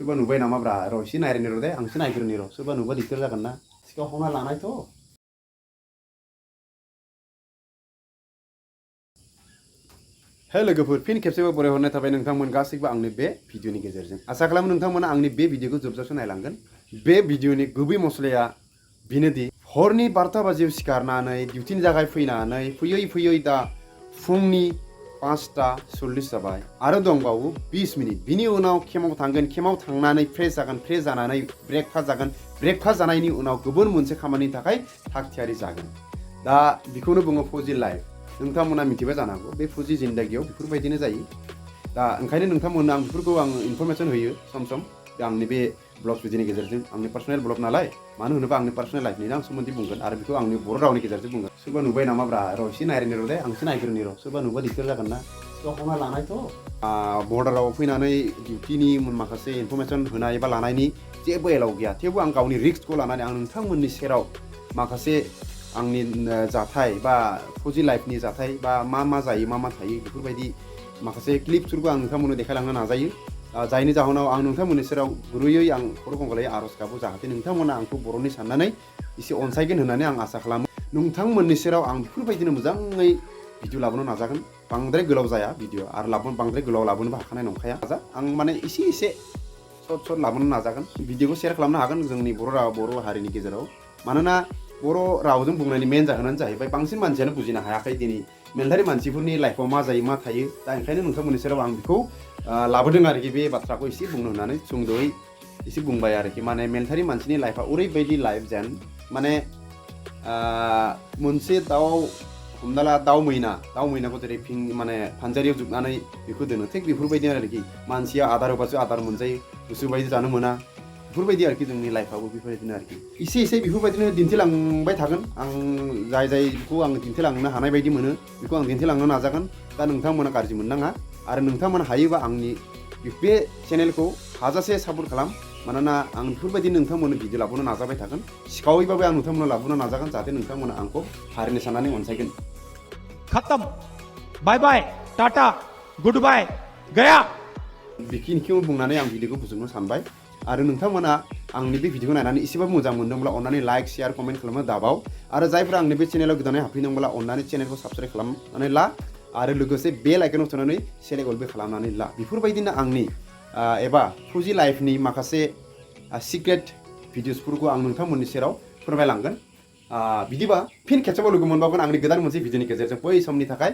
सोरबा नुबाय नामाब्रा र' एसे नायरायनो र' दे आंसो नायग्रोनि र' सोरबा नुबा दिगदार जागोन ना सिगाङाव हमना लानायथ' हे लोगोफोर फिन खेबसेबो बरायहरनाय थाबाय नोंथांमोन गासैबो आंनि बे भिडिअनि गेजेरजों आसा खालामो नोंथांमोना आंनि बे भिडिअखौ जोबजासिम नायलांगोन बे भिडिअनि गुबै मस्लाया बेनोदि हरनि 12 बाजियाव सिखारनानै डिउटिनि जागाय फैनानै फैयै दा फुंनि 5:40 जाबाय आरो दंबावो 20 मिनिट बिनि उनाव केमाव थांगोन केमाव थांनानै फ्रेश जागोन फ्रेश जानानै ब्रेकफास्ट जागोन ब्रेकफास्ट जानायनि उनाव गुबुन मोनसे खामानिनि थाखाय थाग थियारि जागोन दा बेखौनो बुङो फौजि लाइफ नोंथांमोना मिथिबाय जानांगौ बे फौजि जिंदगियाव बेफोरबायदिनो जायो दा ओंखायनो नोंथांमोननो आं बेफोरखौ आं इनफरमेसन होयो सम सम आंनि बे ब्लग भिडिअनि गेजेरजों आंनि पार्सनेल ब्लग नालाय मानो होनोबा आंनि पार्सनेल लाइफनिनो आं सोमोन्दै बुंगोन आरो बेखौ आंनि बर' रावनि गेजेरजों बुंगोन सोरबा नुबाय नामाब्रा र' एसे नायरायनो र' दे आंसो नायग्रोनि र' सोरबा नुबा दिगदार जागोन ना सिगाङाव हमना लानायथ' बर्डाराव फैनानै डिउटिनि माखासे इनफरमेसन होनाय बा लानायनि जेबो एलाव गैया थेवबो आं गावनि रिस्कखौ लानानै आं नोंथांमोननि सेराव माखासे आंनि जाथाय बा फौजि लाइफनि जाथाय बा मा जायो मा थायो बेफोरबायदि माखासे क्लिप्सफोरखौ आं नोंथांमोननो देखायलांनो नाजायो जायनि जाहोनाव आं नोंथांमोननि सेराव गुरैयै आं खर' गंगलायै आर'ज गाबो जाहाथे नोंथांमोना आंखौ बर'नि साननानै एसे अनसायगोन होननानै आं आसा खालामो नोंथांमोननि सेराव आं बेफोरबायदिनो मोजाङै भिडिअ लाबोनो नाजागोन बांद्राय गोलाव जाया भिडिअ आरो बांद्राय गोलाव लाबोनोबो हाखानाय नंखाया आं माने एसे सर्ट लाबोनो नाजागोन भिडिअखौ शेयार खालामनो हागोन जोंनि बर' हारिनि गेजेराव मानोना बर' रावजों बुंनायनि मेन जाहोनानो जाहैबाय बांसिन मानसियानो बुजिनो हायाखै दिनै मेलटारि मानसिफोरनि लाइफआव मा जायो मा थायो दा ओंखायनो नोंथांमोननि सेराव आं बेखौ लाबोदों आरोखि बे बाथ्राखौ एसे बुंनो होननानै सुंद'यै एसे बुंबाय आरोखि माने मेलटारि मानसिनि लाइफआ ओरैबायदि लाइफ जेन माने मोनसे दाउ हमना ला दाउ मैनाखौ जेरै माने फानजारियाव जोबनानै बेखौ दोनो थिग बेफोरबायदि आरोखि मानसिया आदार होबासो आदार मोनजायो गोसोबायदि जानो मोना बेफोरबायदि आरोखि जोंनि लाइफआबो बेफोरबायदिनो आरोखि एसे बेफोरबायदिनो दिन्थिलांबाय थागोन आं जायखौ आं दिन्थिलांनो हानाय बायदि मोनो बेखौ आं दिन्थिलांनो नाजागोन दा नोंथांमोना गाज्रि मोननाङा आरो नोंथांमोना हायोबा आंनि बे चेनेलखौ हाजासे सापर्ट खालाम मानोना आं बेफोरबायदि नोंथांमोननो भिडिअ लाबोनो नाजाबाय थागोन सिखावैबाबो आं नोंथांमोननो लाबोनो नाजागोन जाहाथे नोंथांमोना आंखौ हारिनि साननानै अनसायगोन खत्म बाय बाय टाटा गुड बाय गया बेखिनिखौ बुंनानै आं भिडिअखौ फोजोबनो सानबाय आरो नोंथांमोना आंनि बे भिडिअखौ नायनानै एसेबाबो मोजां मोनदोंब्ला अन्नानै लाइक शेयार कमेन्ट खालामनो दाबाव आरो जायफोरा आंनि बे चेनेलाव गोदानै हाबफैदोंब्ला अन्नानै चेनेलखौ साबस्क्राइब खालामनानै ला आरो लोगोसे बेल आइकनआव थुनानै सेलेक्ट अलबो खालामनानै ला बेफोरबायदिनो आंनि एबा फौजि लाइफनि माखासे सिक्रेट भिडिअसफोरखौ आं नोंथांमोननि सेराव फोरमायलांगोन बिदिबा फिन खेबसेबाव लोगो मोनबावगोन आंनि गोदान मोनसे भिडिअनि गेजेरजों बै समनि थाखाय